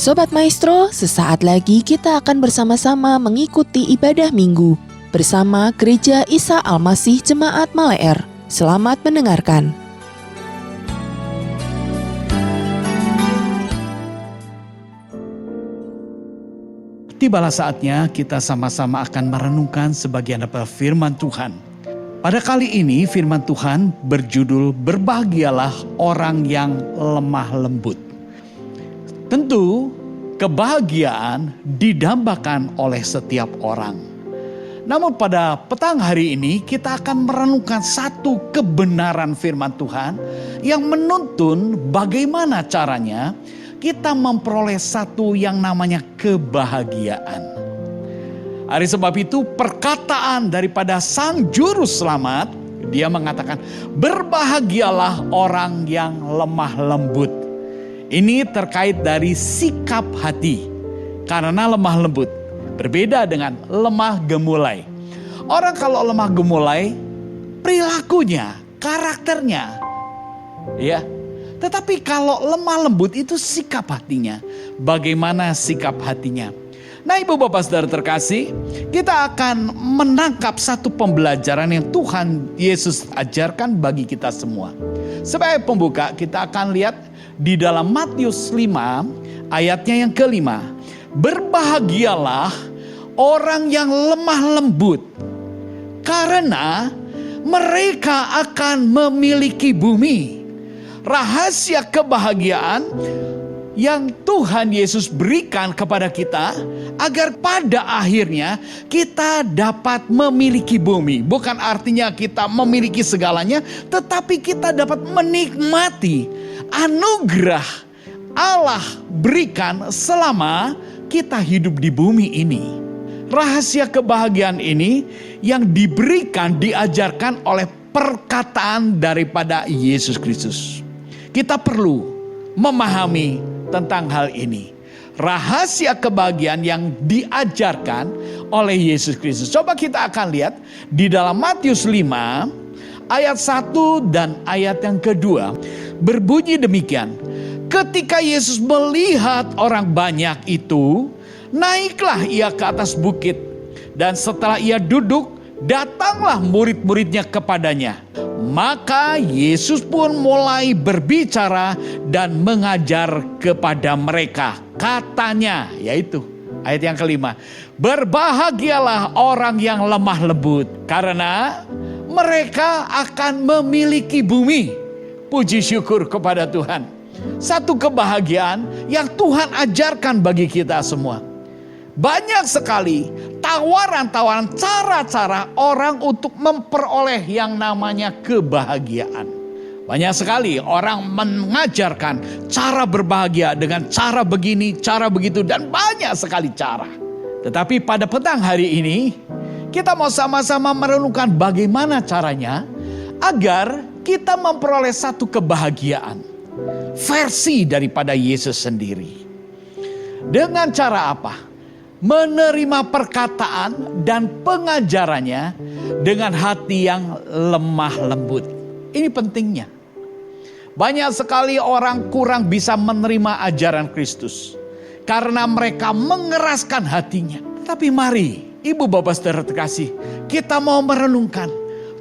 Sobat Maestro, sesaat lagi kita akan bersama-sama mengikuti ibadah minggu bersama Gereja Isa Al-Masih Jemaat Maleer. Selamat mendengarkan. Tibalah saatnya kita sama-sama akan merenungkan sebagian apa firman Tuhan. Pada kali ini firman Tuhan berjudul "Berbahagialah orang yang lemah lembut". Tentu kebahagiaan didambakan oleh setiap orang. Namun pada petang hari ini kita akan merenungkan satu kebenaran firman Tuhan yang menuntun bagaimana caranya kita memperoleh satu yang namanya kebahagiaan. Hari sebab itu perkataan daripada Sang Juru Selamat, dia mengatakan, "Berbahagialah orang yang lemah lembut." Ini terkait dari sikap hati. Karena lemah lembut berbeda dengan lemah gemulai. Orang kalau lemah gemulai, perilakunya, karakternya, ya. Tetapi kalau lemah lembut itu sikap hatinya. Bagaimana sikap hatinya? Nah, Ibu Bapak Saudara terkasih, kita akan menangkap satu pembelajaran yang Tuhan Yesus ajarkan bagi kita semua. Sebagai pembuka, kita akan lihat di dalam Matius 5 ayatnya yang kelima. "Berbahagialah orang yang lemah lembut, karena mereka akan memiliki bumi." Rahasia kebahagiaan yang Tuhan Yesus berikan kepada kita agar pada akhirnya kita dapat memiliki bumi. Bukan artinya kita memiliki segalanya, tetapi kita dapat menikmati anugerah Allah berikan selama kita hidup di bumi ini. Rahasia kebahagiaan ini yang diberikan, diajarkan oleh perkataan daripada Yesus Kristus. Kita perlu memahami tentang hal ini. Rahasia kebahagiaan yang diajarkan oleh Yesus Kristus. Coba kita akan lihat di dalam Matius 5 ayat 1 dan ayat yang kedua. Berbunyi demikian. Ketika Yesus melihat orang banyak itu, naiklah ia ke atas bukit. Dan setelah ia duduk, datanglah murid-muridnya kepadanya. Maka Yesus pun mulai berbicara dan mengajar kepada mereka. Katanya, yaitu ayat yang kelima, "Berbahagialah orang yang lemah lembut, karena mereka akan memiliki bumi." Puji syukur kepada Tuhan. Satu kebahagiaan yang Tuhan ajarkan bagi kita semua. Banyak sekali tawaran-tawaran, cara-cara orang untuk memperoleh yang namanya kebahagiaan. Banyak sekali orang mengajarkan cara berbahagia dengan cara begini, cara begitu, dan banyak sekali cara. Tetapi pada petang hari ini, kita mau sama-sama merenungkan bagaimana caranya agar kita memperoleh satu kebahagiaan. Versi daripada Yesus sendiri. Dengan cara apa? Menerima perkataan dan pengajarannya dengan hati yang lemah lembut. Ini pentingnya. Banyak sekali orang kurang bisa menerima ajaran Kristus karena mereka mengeraskan hatinya. Tapi mari, Ibu Bapak Saudara terkasih, kita mau merenungkan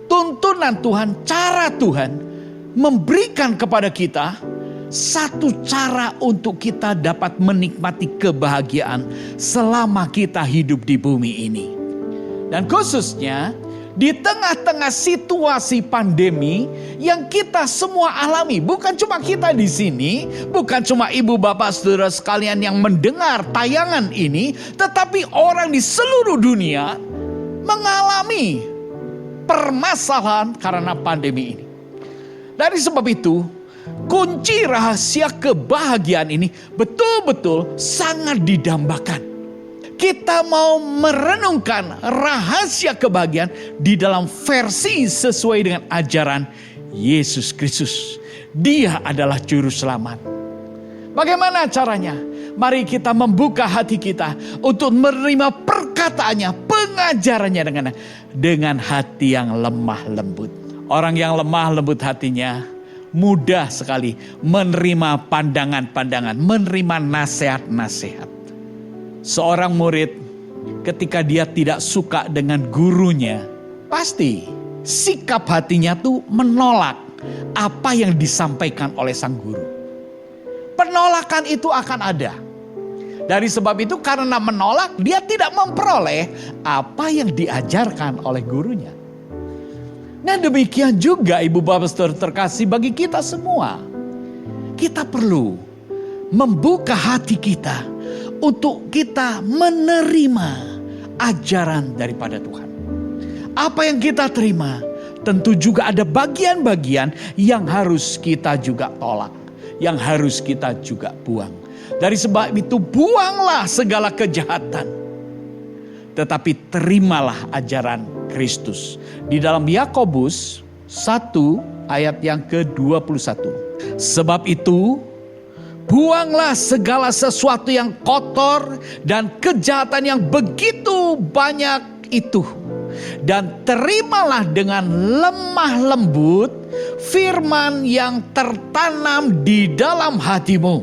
tuntunan Tuhan, cara Tuhan memberikan kepada kita satu cara untuk kita dapat menikmati kebahagiaan selama kita hidup di bumi ini. Dan khususnya di tengah-tengah situasi pandemi yang kita semua alami. Bukan cuma kita di sini, bukan cuma Ibu Bapak Saudara sekalian yang mendengar tayangan ini, tetapi orang di seluruh dunia mengalami permasalahan karena pandemi ini. Dari sebab itu, kunci rahasia kebahagiaan ini betul-betul sangat didambakan. Kita mau merenungkan rahasia kebahagiaan di dalam versi sesuai dengan ajaran Yesus Kristus. Dia adalah Juru Selamat. Bagaimana caranya? Mari kita membuka hati kita untuk menerima perkataannya, pengajarannya dengan hati yang lemah lembut. Orang yang lemah lembut hatinya mudah sekali menerima pandangan-pandangan, menerima nasihat-nasihat. Seorang murid ketika dia tidak suka dengan gurunya, pasti sikap hatinya tuh menolak apa yang disampaikan oleh sang guru. Penolakan itu akan ada. Dari sebab itu karena menolak, dia tidak memperoleh apa yang diajarkan oleh gurunya. Nah demikian juga ibu bapak saudara terkasih bagi kita semua. Kita perlu membuka hati kita untuk kita menerima ajaran daripada Tuhan. Apa yang kita terima, tentu juga ada bagian-bagian yang harus kita juga tolak, yang harus kita juga buang. Dari sebab itu buanglah segala kejahatan, tetapi terimalah ajaran Kristus. Di dalam Yakobus 1 ayat yang ke-21. Sebab itu buanglah segala sesuatu yang kotor dan kejahatan yang begitu banyak itu. Dan terimalah dengan lemah lembut firman yang tertanam di dalam hatimu,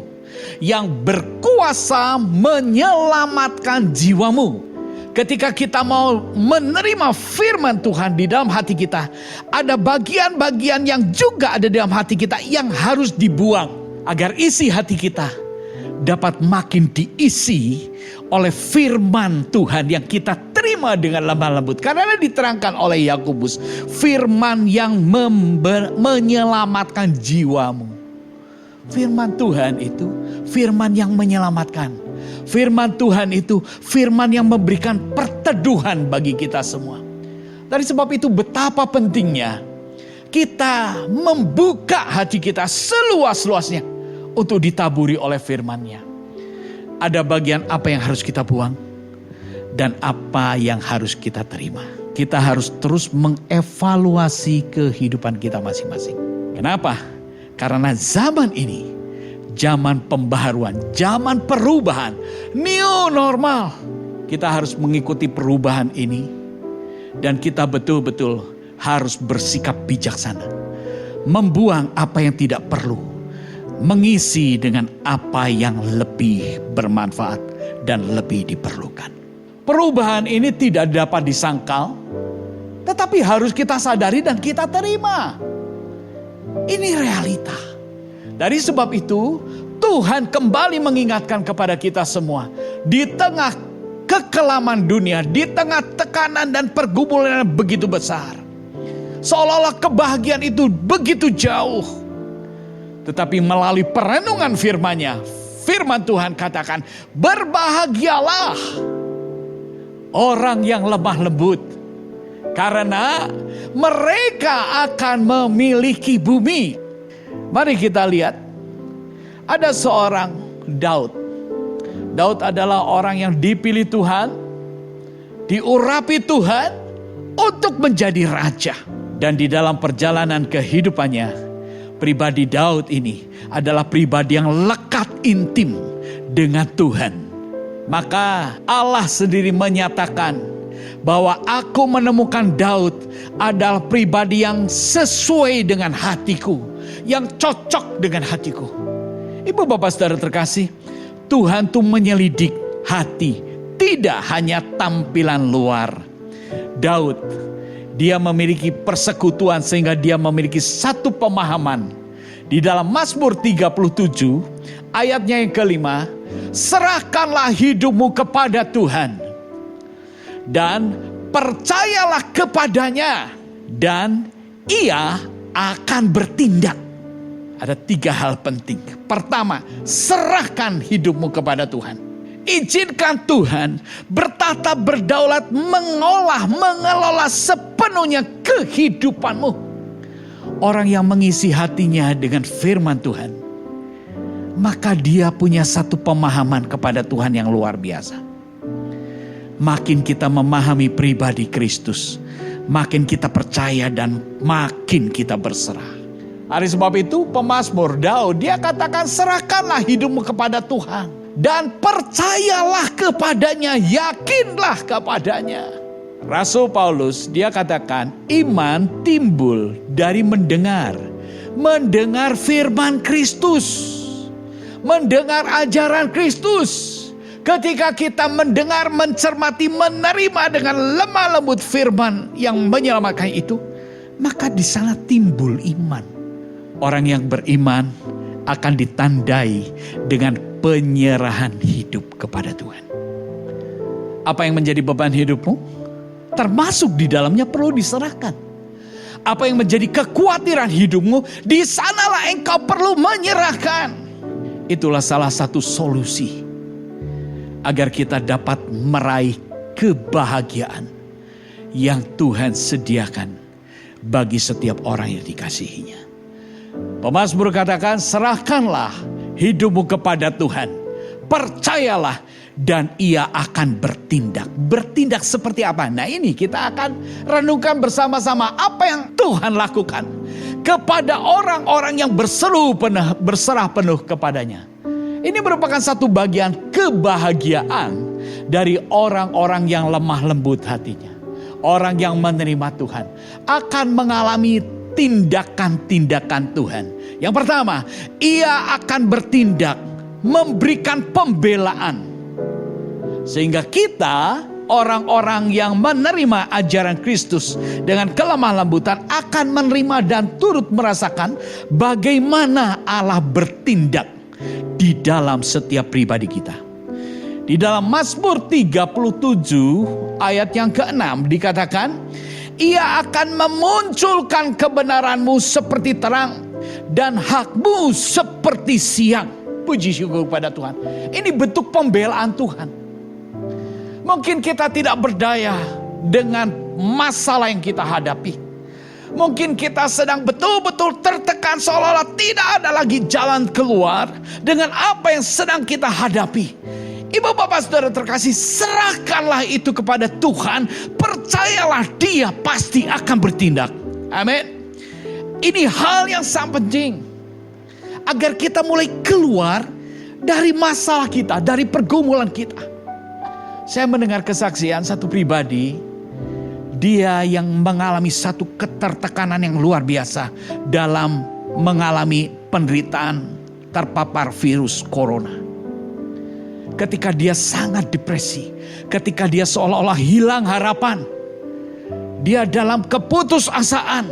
yang berkuasa menyelamatkan jiwamu. Ketika kita mau menerima firman Tuhan di dalam hati kita, ada bagian-bagian yang juga ada di dalam hati kita yang harus dibuang, agar isi hati kita dapat makin diisi oleh firman Tuhan yang kita terima dengan lemah lembut. Karena diterangkan oleh Yakobus, firman yang menyelamatkan jiwamu. Firman Tuhan itu firman yang menyelamatkan. Firman Tuhan itu firman yang memberikan perteduhan bagi kita semua. Dari sebab itu betapa pentingnya kita membuka hati kita seluas-luasnya untuk ditaburi oleh firman-Nya. Ada bagian apa yang harus kita buang dan apa yang harus kita terima. Kita harus terus mengevaluasi kehidupan kita masing-masing. Kenapa? Karena zaman ini, zaman pembaharuan, zaman perubahan, new normal. Kita harus mengikuti perubahan ini. Dan kita betul-betul harus bersikap bijaksana. Membuang apa yang tidak perlu. Mengisi dengan apa yang lebih bermanfaat dan lebih diperlukan. Perubahan ini tidak dapat disangkal, tetapi harus kita sadari dan kita terima. Ini realita. Dari sebab itu, Tuhan kembali mengingatkan kepada kita semua. Di tengah kekelaman dunia, di tengah tekanan dan pergumulan yang begitu besar. Seolah-olah kebahagiaan itu begitu jauh. Tetapi melalui perenungan firman-Nya, firman Tuhan katakan, berbahagialah orang yang lemah lembut, karena mereka akan memiliki bumi. Mari kita lihat. Ada seorang Daud. Daud adalah orang yang dipilih Tuhan, diurapi Tuhan untuk menjadi raja. Dan di dalam perjalanan kehidupannya, pribadi Daud ini adalah pribadi yang lekat intim dengan Tuhan. Maka Allah sendiri menyatakan bahwa aku menemukan Daud adalah pribadi yang sesuai dengan hatiku, yang cocok dengan hatiku. Ibu bapak saudara terkasih, Tuhan tuh menyelidik hati, tidak hanya tampilan luar. Daud, dia memiliki persekutuan sehingga dia memiliki satu pemahaman. Di dalam Mazmur 37 ayatnya yang kelima, serahkanlah hidupmu kepada Tuhan dan percayalah kepadanya, dan Ia akan bertindak. Ada 3 hal penting. Pertama, serahkan hidupmu kepada Tuhan. Izinkan Tuhan bertata berdaulat, mengelola sepenuhnya kehidupanmu. Orang yang mengisi hatinya dengan firman Tuhan, maka dia punya satu pemahaman kepada Tuhan yang luar biasa. Makin kita memahami pribadi Kristus, makin kita percaya dan makin kita berserah. Oleh sebab itu pemazmur Daud, dia katakan serahkanlah hidupmu kepada Tuhan dan percayalah kepadanya, yakinlah kepadanya. Rasul Paulus dia katakan iman timbul dari mendengar, mendengar firman Kristus, mendengar ajaran Kristus. Ketika kita mendengar, mencermati, menerima dengan lemah lembut firman yang menyelamatkan itu, maka di sana timbul iman. Orang yang beriman akan ditandai dengan penyerahan hidup kepada Tuhan. Apa yang menjadi beban hidupmu? Termasuk di dalamnya perlu diserahkan. Apa yang menjadi kekhawatiran hidupmu, di sanalah engkau perlu menyerahkan. Itulah salah satu solusi agar kita dapat meraih kebahagiaan yang Tuhan sediakan bagi setiap orang yang dikasihinya. Pemazmur katakan, serahkanlah hidupmu kepada Tuhan. Percayalah dan Ia akan bertindak. Bertindak seperti apa? Nah, ini kita akan renungkan bersama-sama apa yang Tuhan lakukan kepada orang-orang yang berserah penuh kepadanya. Ini merupakan satu bagian kebahagiaan dari orang-orang yang lemah lembut hatinya. Orang yang menerima Tuhan akan mengalami tindakan-tindakan Tuhan. Yang pertama, Ia akan bertindak, memberikan pembelaan. Sehingga kita, orang-orang yang menerima ajaran Kristus dengan kelemah lembutan akan menerima dan turut merasakan bagaimana Allah bertindak di dalam setiap pribadi kita. Di dalam Mazmur 37 ayat yang ke-6 dikatakan, Ia akan memunculkan kebenaranmu seperti terang dan hakmu seperti siang. Puji syukur kepada Tuhan. Ini bentuk pembelaan Tuhan. Mungkin kita tidak berdaya dengan masalah yang kita hadapi. Mungkin kita sedang betul-betul tertekan, seolah-olah tidak ada lagi jalan keluar dengan apa yang sedang kita hadapi. Ibu bapak saudara terkasih, serahkanlah itu kepada Tuhan. Percayalah Dia pasti akan bertindak. Amin. Ini hal yang sangat penting, agar kita mulai keluar dari masalah kita, dari pergumulan kita. Saya mendengar kesaksian satu pribadi. Dia yang mengalami satu ketertekanan yang luar biasa dalam mengalami penderitaan terpapar virus corona. Ketika dia sangat depresi, ketika dia seolah-olah hilang harapan, dia dalam keputusasaan,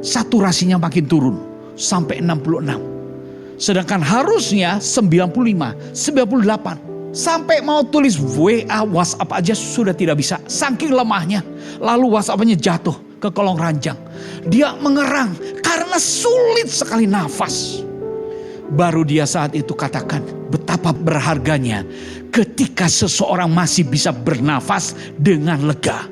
saturasinya makin turun sampai 66. Sedangkan harusnya 95, 98. Sampai mau tulis WA, WhatsApp aja sudah tidak bisa. Saking lemahnya. Lalu WhatsApp-nya jatuh ke kolong ranjang. Dia mengerang karena sulit sekali nafas. Baru dia saat itu katakan betapa berharganya ketika seseorang masih bisa bernafas dengan lega.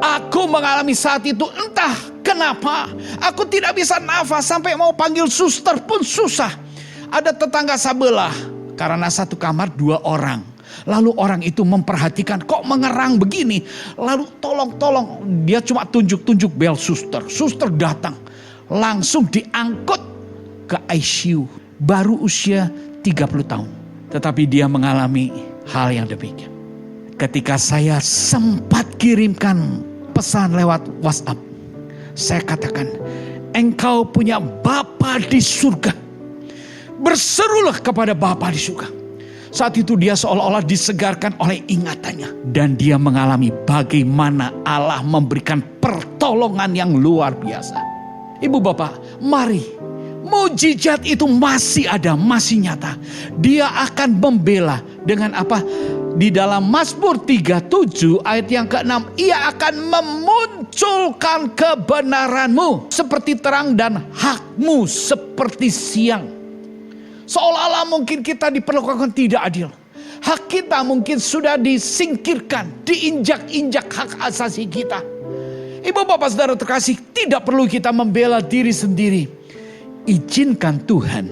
Aku mengalami saat itu entah kenapa. Aku tidak bisa nafas sampai mau panggil suster pun susah. Ada tetangga sebelah. Karena satu kamar 2 orang. Lalu orang itu memperhatikan kok mengerang begini. Lalu tolong. Dia cuma tunjuk-tunjuk bel suster. Suster datang. Langsung diangkut ke ICU. Baru usia 30 tahun. Tetapi dia mengalami hal yang demikian. Ketika saya sempat kirimkan pesan lewat WhatsApp. Saya katakan, engkau punya Bapa di surga. Berserulah kepada Bapa di surga. Saat itu dia seolah-olah disegarkan oleh ingatannya. Dan dia mengalami bagaimana Allah memberikan pertolongan yang luar biasa. Ibu bapak, mari. Mujizat itu masih ada, masih nyata. Dia akan membela dengan apa? Di dalam Mazmur 37 ayat yang ke-6. Ia akan memunculkan kebenaranmu seperti terang dan hakmu seperti siang. Seolah-olah mungkin kita diperlakukan tidak adil. Hak kita mungkin sudah disingkirkan, diinjak-injak hak asasi kita. Ibu bapak saudara terkasih, tidak perlu kita membela diri sendiri. Izinkan Tuhan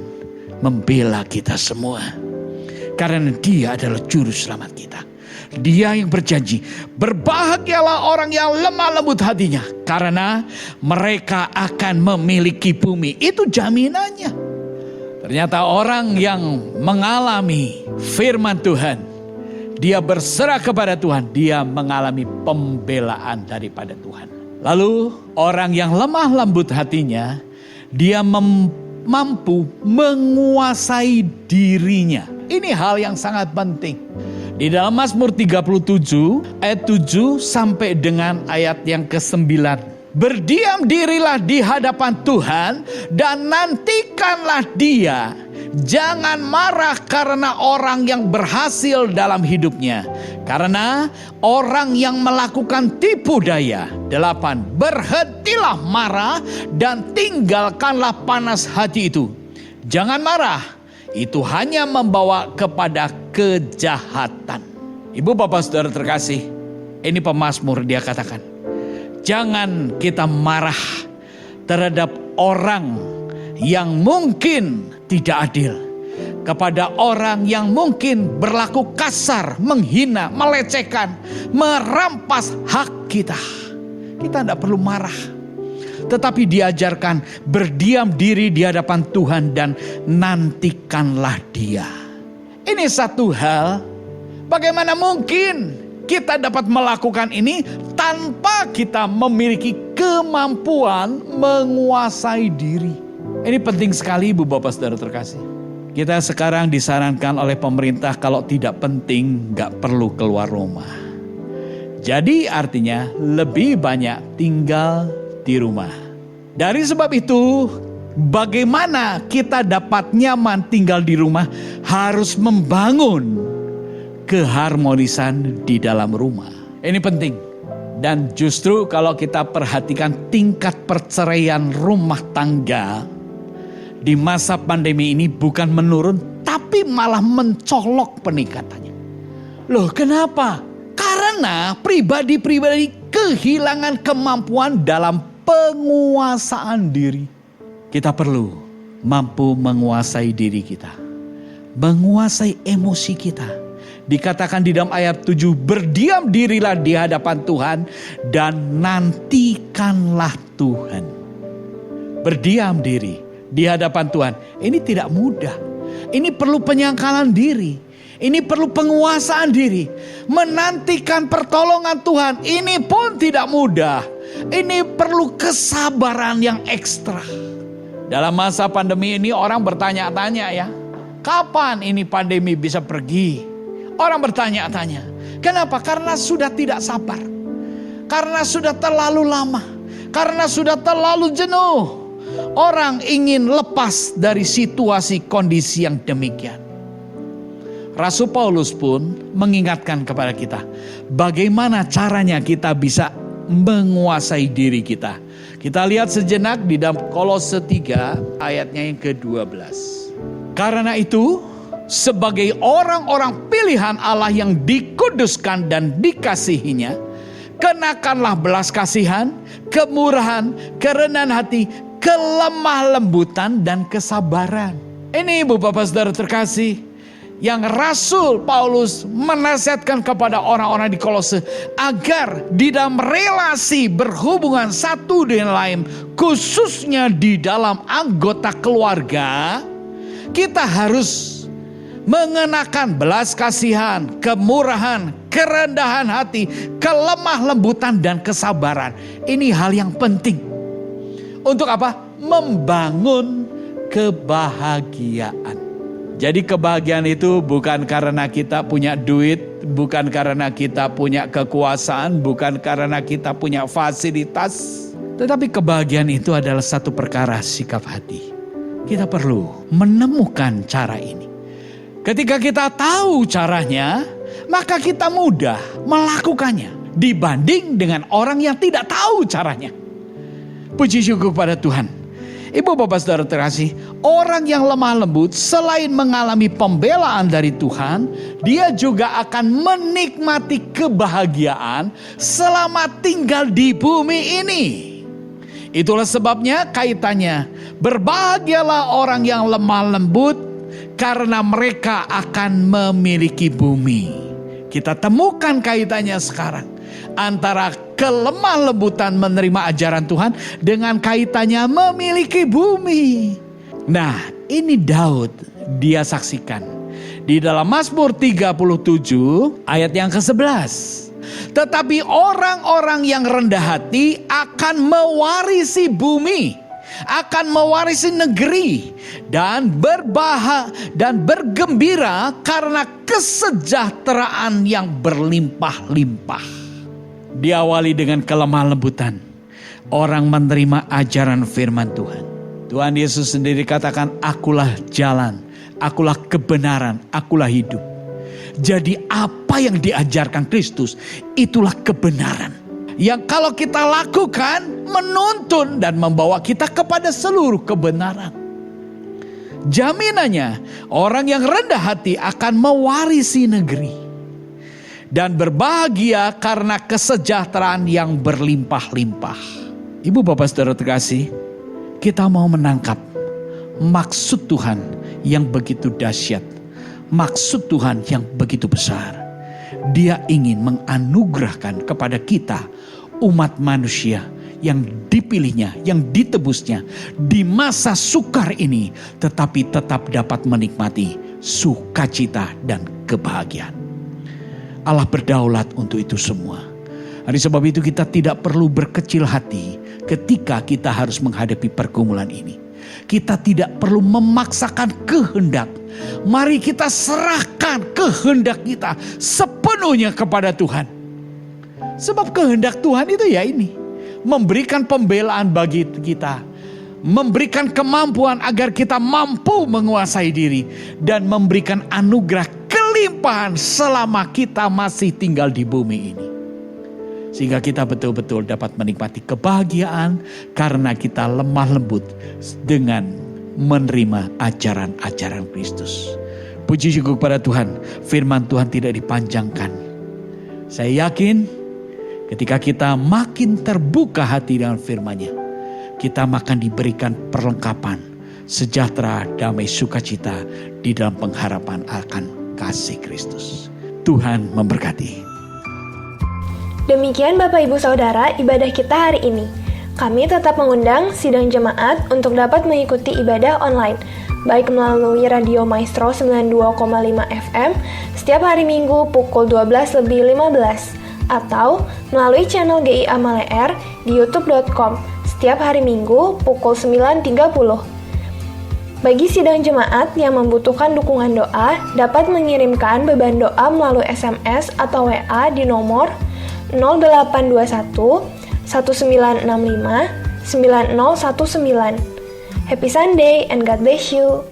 membela kita semua. Karena Dia adalah juru selamat kita. Dia yang berjanji, berbahagialah orang yang lemah lembut hatinya. Karena mereka akan memiliki bumi. Itu jaminannya. Ternyata orang yang mengalami firman Tuhan, dia berserah kepada Tuhan, dia mengalami pembelaan daripada Tuhan. Lalu orang yang lemah lembut hatinya, Dia mampu menguasai dirinya. Ini hal yang sangat penting. Di dalam Mazmur 37 ayat 7 sampai dengan ayat yang ke-9. Berdiam dirilah di hadapan Tuhan dan nantikanlah Dia. Jangan marah karena orang yang berhasil dalam hidupnya, karena orang yang melakukan tipu daya. 8. Berhentilah marah dan tinggalkanlah panas hati itu. Jangan marah, itu hanya membawa kepada kejahatan. Ibu bapak saudara terkasih, ini pemazmur, dia katakan, jangan kita marah terhadap orang yang mungkin tidak adil, kepada orang yang mungkin berlaku kasar, menghina, melecehkan, merampas hak kita. Kita tidak perlu marah, tetapi diajarkan berdiam diri di hadapan Tuhan dan nantikanlah Dia. Ini satu hal, bagaimana mungkin kita dapat melakukan ini tanpa kita memiliki kemampuan menguasai diri. Ini penting sekali ibu bapak saudara terkasih. Kita sekarang disarankan oleh pemerintah kalau tidak penting gak perlu keluar rumah. Jadi artinya lebih banyak tinggal di rumah. Dari sebab itu, bagaimana kita dapat nyaman tinggal di rumah harus membangun keharmonisan di dalam rumah. Ini penting. Dan justru kalau kita perhatikan tingkat perceraian rumah tangga di masa pandemi ini bukan menurun, tapi malah mencolok peningkatannya. Loh, kenapa? Karena pribadi-pribadi kehilangan kemampuan dalam penguasaan diri. Kita perlu mampu menguasai diri kita, menguasai emosi kita. Dikatakan di dalam ayat 7, berdiam dirilah di hadapan Tuhan dan nantikanlah Tuhan. Berdiam diri di hadapan Tuhan. Ini tidak mudah. Ini perlu penyangkalan diri. Ini perlu penguasaan diri. Menantikan pertolongan Tuhan. Ini pun tidak mudah. Ini perlu kesabaran yang ekstra. Dalam masa pandemi ini orang bertanya-tanya ya. Kapan ini pandemi bisa pergi? Orang bertanya-tanya. Kenapa? Karena sudah tidak sabar. Karena sudah terlalu lama. Karena sudah terlalu jenuh. Orang ingin lepas dari situasi kondisi yang demikian. Rasul Paulus pun mengingatkan kepada kita, bagaimana caranya kita bisa menguasai diri kita. Kita lihat sejenak di dalam Kolose 3 ayatnya yang ke-12. Karena itu, sebagai orang-orang pilihan Allah yang dikuduskan dan dikasihinya, kenakanlah belas kasihan, kemurahan, kerendahan hati, kelemah lembutan dan kesabaran. Ini ibu bapak saudara terkasih, yang Rasul Paulus menasihatkan kepada orang-orang di Kolose agar di dalam relasi berhubungan satu dengan lain, khususnya di dalam anggota keluarga, kita harus mengenakan belas kasihan, kemurahan, kerendahan hati, kelemah lembutan dan kesabaran. Ini hal yang penting. Untuk apa? Membangun kebahagiaan. Jadi kebahagiaan itu bukan karena kita punya duit, bukan karena kita punya kekuasaan, bukan karena kita punya fasilitas. Tetapi kebahagiaan itu adalah satu perkara sikap hati. Kita perlu menemukan cara ini. Ketika kita tahu caranya, maka kita mudah melakukannya dibanding dengan orang yang tidak tahu caranya. Puji syukur pada Tuhan. Ibu bapak saudara terkasih, orang yang lemah lembut selain mengalami pembelaan dari Tuhan, dia juga akan menikmati kebahagiaan selama tinggal di bumi ini. Itulah sebabnya kaitannya, berbahagialah orang yang lemah lembut karena mereka akan memiliki bumi. Kita temukan kaitannya sekarang antara kelemah lembutan menerima ajaran Tuhan dengan kaitannya memiliki bumi. Nah, ini Daud dia saksikan di dalam Mazmur 37 ayat yang ke-11. Tetapi orang-orang yang rendah hati akan mewarisi bumi akan mewarisi negeri dan bergembira karena kesejahteraan yang berlimpah-limpah. Diawali dengan kelemah lembutan, orang menerima ajaran firman Tuhan. Tuhan Yesus sendiri katakan, akulah jalan, akulah kebenaran, akulah hidup. Jadi apa yang diajarkan Kristus itulah kebenaran. Yang kalau kita lakukan menuntun dan membawa kita kepada seluruh kebenaran. Jaminannya orang yang rendah hati akan mewarisi negeri. Dan berbahagia karena kesejahteraan yang berlimpah-limpah. Ibu bapak saudara terkasih, kita mau menangkap maksud Tuhan yang begitu dahsyat. Maksud Tuhan yang begitu besar. Dia ingin menganugerahkan kepada kita umat manusia yang dipilihnya, yang ditebusnya di masa sukar ini, tetapi tetap dapat menikmati sukacita dan kebahagiaan. Allah berdaulat untuk itu semua. Oleh sebab itu kita tidak perlu berkecil hati ketika kita harus menghadapi pergumulan ini. Kita tidak perlu memaksakan kehendak. Mari kita serahkan kehendak kita sepenuhnya kepada Tuhan. Sebab kehendak Tuhan itu ya ini. Memberikan pembelaan bagi kita. Memberikan kemampuan agar kita mampu menguasai diri. Dan memberikan anugerah kelimpahan selama kita masih tinggal di bumi ini. Sehingga kita betul-betul dapat menikmati kebahagiaan karena kita lemah lembut dengan menerima ajaran-ajaran Kristus. Puji syukur kepada Tuhan, firman Tuhan tidak dipanjangkan. Saya yakin ketika kita makin terbuka hati dengan firman-Nya, kita akan diberikan perlengkapan, sejahtera, damai, sukacita di dalam pengharapan akan kasih Kristus. Tuhan memberkati. Demikian Bapak Ibu Saudara ibadah kita hari ini. Kami tetap mengundang sidang jemaat untuk dapat mengikuti ibadah online, baik melalui Radio Maestro 92,5 FM setiap hari Minggu pukul 12:15 atau melalui channel GIA Maleer di youtube.com setiap hari Minggu pukul 9.30. Bagi sidang jemaat yang membutuhkan dukungan doa, dapat mengirimkan beban doa melalui SMS atau WA di nomor 0821 1965 9019. Happy Sunday and God bless you.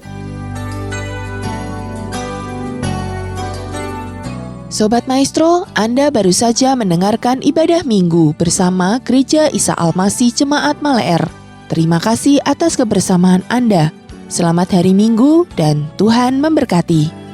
Sobat Maestro, Anda baru saja mendengarkan ibadah minggu bersama Gereja Isa Almasih Jemaat Maleer. Terima kasih atas kebersamaan Anda. Selamat hari Minggu dan Tuhan memberkati.